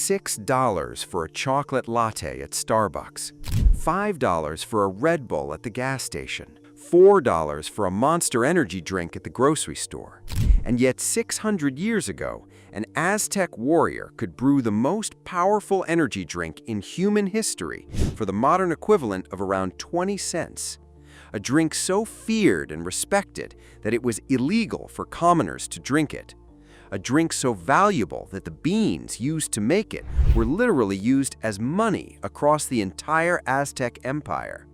$6 for a chocolate latte at Starbucks, $5 for a Red Bull at the gas station, $4 for a Monster Energy drink at the grocery store. And yet 600 years ago, an Aztec warrior could brew the most powerful energy drink in human history for the modern equivalent of around 20 cents. A drink so feared and respected that it was illegal for commoners to drink it. A drink so valuable that the beans used to make it were literally used as money across the entire Aztec Empire.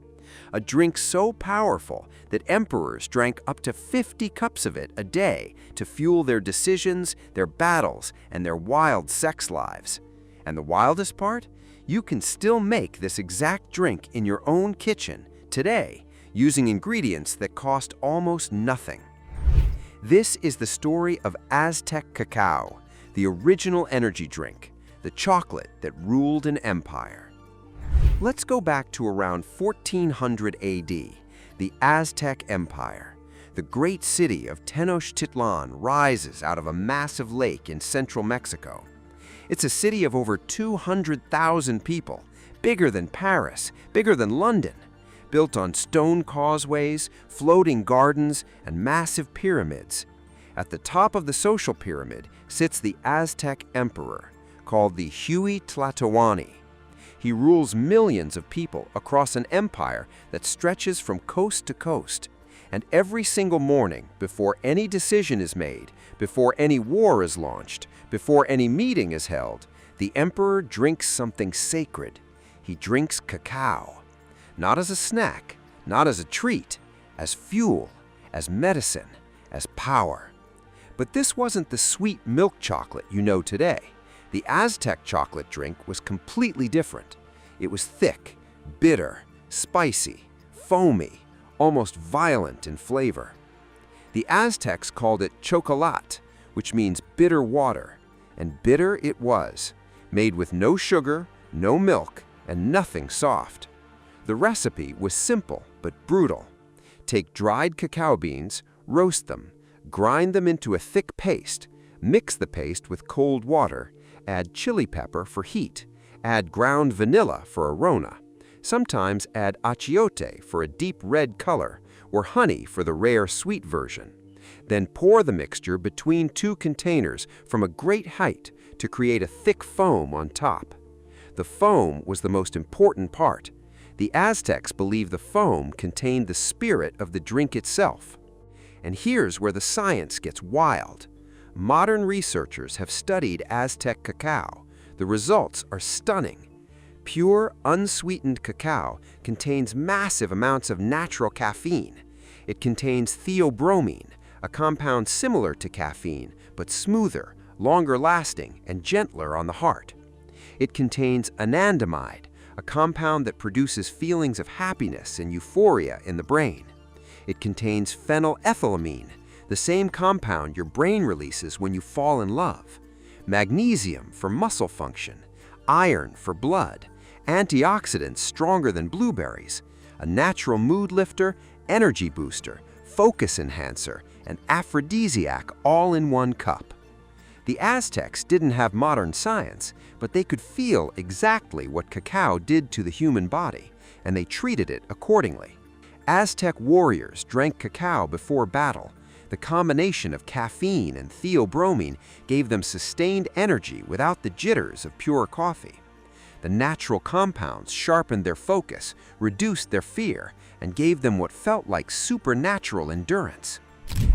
A drink so powerful that emperors drank up to 50 cups of it a day to fuel their decisions, their battles, and their wild sex lives. And the wildest part? You can still make this exact drink in your own kitchen today using ingredients that cost almost nothing. This is the story of Aztec cacao, the original energy drink, the chocolate that ruled an empire. Let's go back to around 1400 AD, the Aztec Empire. The great city of Tenochtitlan rises out of a massive lake in central Mexico. It's a city of over 200,000 people, bigger than Paris, bigger than London, built on stone causeways, floating gardens, and massive pyramids. At the top of the social pyramid sits the Aztec emperor, called the Tlatoani. He rules millions of people across an empire that stretches from coast to coast. And every single morning, before any decision is made, before any war is launched, before any meeting is held, the emperor drinks something sacred. He drinks cacao. Not as a snack, not as a treat, as fuel, as medicine, as power. But this wasn't the sweet milk chocolate you know today. The Aztec chocolate drink was completely different. It was thick, bitter, spicy, foamy, almost violent in flavor. The Aztecs called it xocolatl, which means bitter water, and bitter it was, made with no sugar, no milk, and nothing soft. The recipe was simple but brutal. Take dried cacao beans, roast them, grind them into a thick paste, mix the paste with cold water, add chili pepper for heat, add ground vanilla for aroma, sometimes add achiote for a deep red color, or honey for the rare sweet version. Then pour the mixture between two containers from a great height to create a thick foam on top. The foam was the most important part. The Aztecs believed the foam contained the spirit of the drink itself. And here's where the science gets wild. Modern researchers have studied Aztec cacao. The results are stunning. Pure, unsweetened cacao contains massive amounts of natural caffeine. It contains theobromine, a compound similar to caffeine, but smoother, longer lasting, and gentler on the heart. It contains anandamide, a compound that produces feelings of happiness and euphoria in the brain. It contains phenylethylamine, the same compound your brain releases when you fall in love, magnesium for muscle function, iron for blood, antioxidants stronger than blueberries, a natural mood lifter, energy booster, focus enhancer, and aphrodisiac all in one cup. The Aztecs didn't have modern science, but they could feel exactly what cacao did to the human body, and they treated it accordingly. Aztec warriors drank cacao before battle. The combination of caffeine and theobromine gave them sustained energy without the jitters of pure coffee. The natural compounds sharpened their focus, reduced their fear, and gave them what felt like supernatural endurance.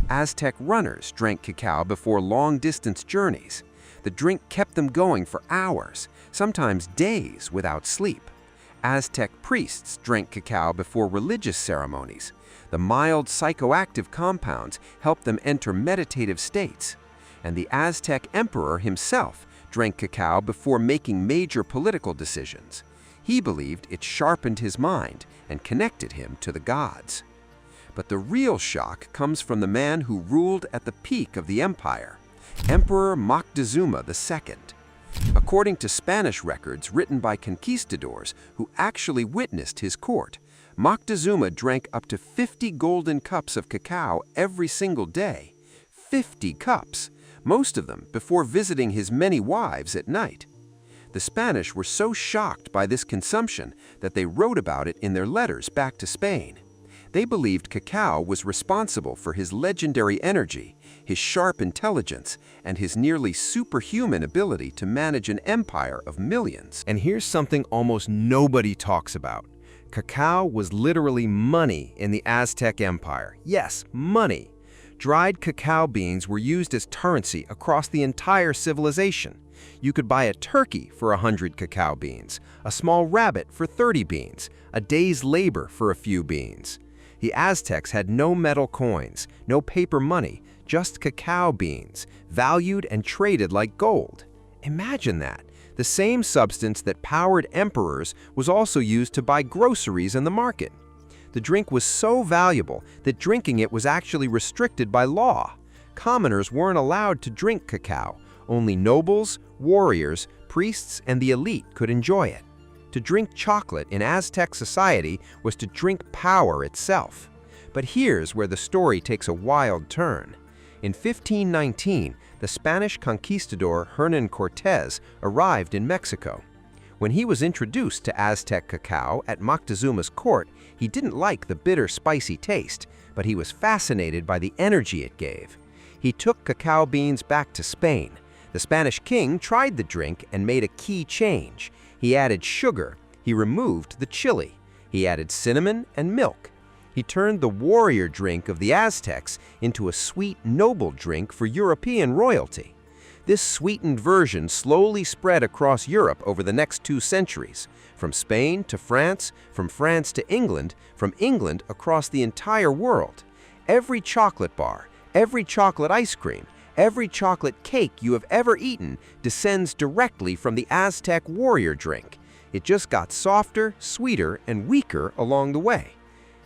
Aztec runners drank cacao before long-distance journeys. The drink kept them going for hours, sometimes days without sleep. Aztec priests drank cacao before religious ceremonies. The mild psychoactive compounds helped them enter meditative states. And the Aztec emperor himself drank cacao before making major political decisions. He believed it sharpened his mind and connected him to the gods. But the real shock comes from the man who ruled at the peak of the empire, Emperor Moctezuma II. According to Spanish records written by conquistadors who actually witnessed his court, Moctezuma drank up to 50 golden cups of cacao every single day. 50 cups, most of them before visiting his many wives at night. The Spanish were so shocked by this consumption that they wrote about it in their letters back to Spain. They believed cacao was responsible for his legendary energy, his sharp intelligence, and his nearly superhuman ability to manage an empire of millions. And here's something almost nobody talks about. Cacao was literally money in the Aztec Empire. Yes, money. Dried cacao beans were used as currency across the entire civilization. You could buy a turkey for 100 cacao beans, a small rabbit for 30 beans, a day's labor for a few beans. The Aztecs had no metal coins, no paper money, just cacao beans, valued and traded like gold. Imagine that. The same substance that powered emperors was also used to buy groceries in the market. The drink was so valuable that drinking it was actually restricted by law. Commoners weren't allowed to drink cacao. Only nobles, warriors, priests, and the elite could enjoy it. To drink chocolate in Aztec society was to drink power itself. But here's where the story takes a wild turn. In 1519, the Spanish conquistador Hernán Cortés arrived in Mexico. When he was introduced to Aztec cacao at Moctezuma's court, he didn't like the bitter, spicy taste, but he was fascinated by the energy it gave. He took cacao beans back to Spain. The Spanish king tried the drink and made a key change. He added sugar. He removed the chili. He added cinnamon and milk. He turned the warrior drink of the Aztecs into a sweet, noble drink for European royalty. This sweetened version slowly spread across Europe over the next 2 centuries, from Spain to France, from France to England, from England across the entire world. Every chocolate bar, every chocolate ice cream, every chocolate cake you have ever eaten descends directly from the Aztec warrior drink. It just got softer, sweeter, and weaker along the way.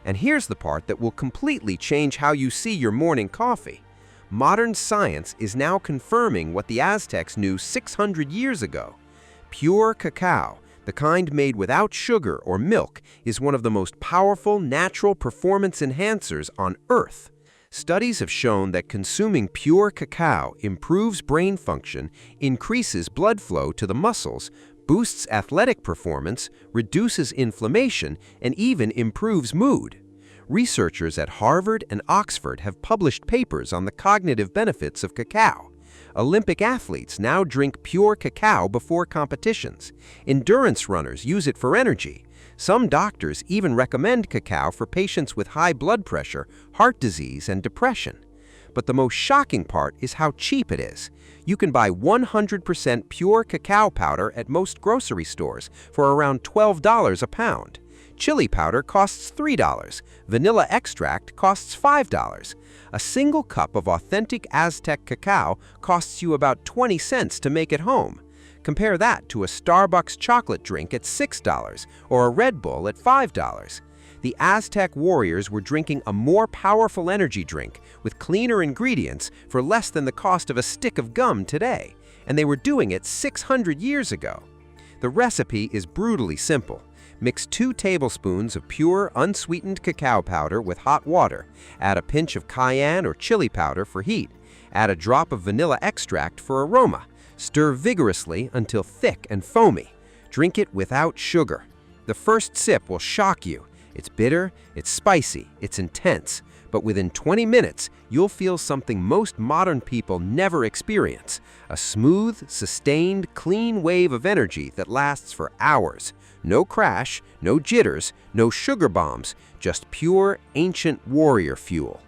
And here's the part that will completely change how you see your morning coffee. Modern science is now confirming what the Aztecs knew 600 years ago. Pure cacao, the kind made without sugar or milk, is one of the most powerful natural performance enhancers on Earth. Studies have shown that consuming pure cacao improves brain function, increases blood flow to the muscles, boosts athletic performance, reduces inflammation, and even improves mood. Researchers at Harvard and Oxford have published papers on the cognitive benefits of cacao. Olympic athletes now drink pure cacao before competitions. Endurance runners use it for energy. Some doctors even recommend cacao for patients with high blood pressure, heart disease, and depression. But the most shocking part is how cheap it is. You can buy 100% pure cacao powder at most grocery stores for around $12 a pound. Chili powder costs $3. Vanilla extract costs $5. A single cup of authentic Aztec cacao costs you about 20 cents to make at home. Compare that to a Starbucks chocolate drink at $6 or a Red Bull at $5. The Aztec warriors were drinking a more powerful energy drink with cleaner ingredients for less than the cost of a stick of gum today, and they were doing it 600 years ago. The recipe is brutally simple. Mix 2 tablespoons of pure, unsweetened cacao powder with hot water. Add a pinch of cayenne or chili powder for heat. Add a drop of vanilla extract for aroma. Stir vigorously until thick and foamy. Drink it without sugar. The first sip will shock you. It's bitter, it's spicy, it's intense, but within 20 minutes, you'll feel something most modern people never experience: a smooth, sustained, clean wave of energy that lasts for hours. No crash, no jitters, no sugar bombs, just pure, ancient warrior fuel.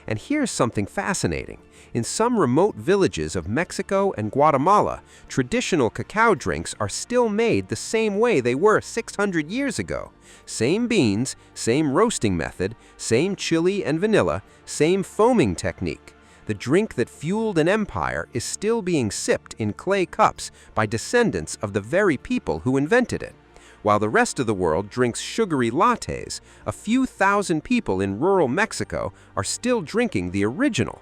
And here's something fascinating. In some remote villages of Mexico and Guatemala, traditional cacao drinks are still made the same way they were 600 years ago. Same beans, same roasting method, same chili and vanilla, same foaming technique. The drink that fueled an empire is still being sipped in clay cups by descendants of the very people who invented it. While the rest of the world drinks sugary lattes, a few thousand people in rural Mexico are still drinking the original.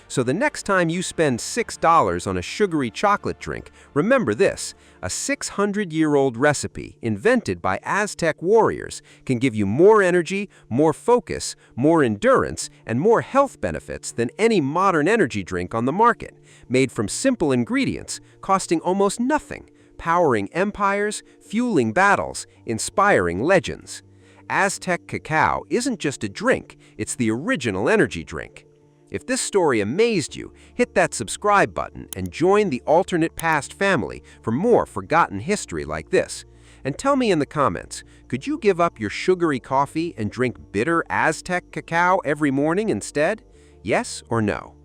So the next time you spend $6 on a sugary chocolate drink, remember this: a 600-year-old recipe invented by Aztec warriors can give you more energy, more focus, more endurance, and more health benefits than any modern energy drink on the market, made from simple ingredients, costing almost nothing. powering empires, fueling battles, inspiring legends. Aztec cacao isn't just a drink, it's the original energy drink. If this story amazed you, hit that subscribe button and join the Alternate Past family for more forgotten history like this. And tell me in the comments, could you give up your sugary coffee and drink bitter Aztec cacao every morning instead? Yes or no?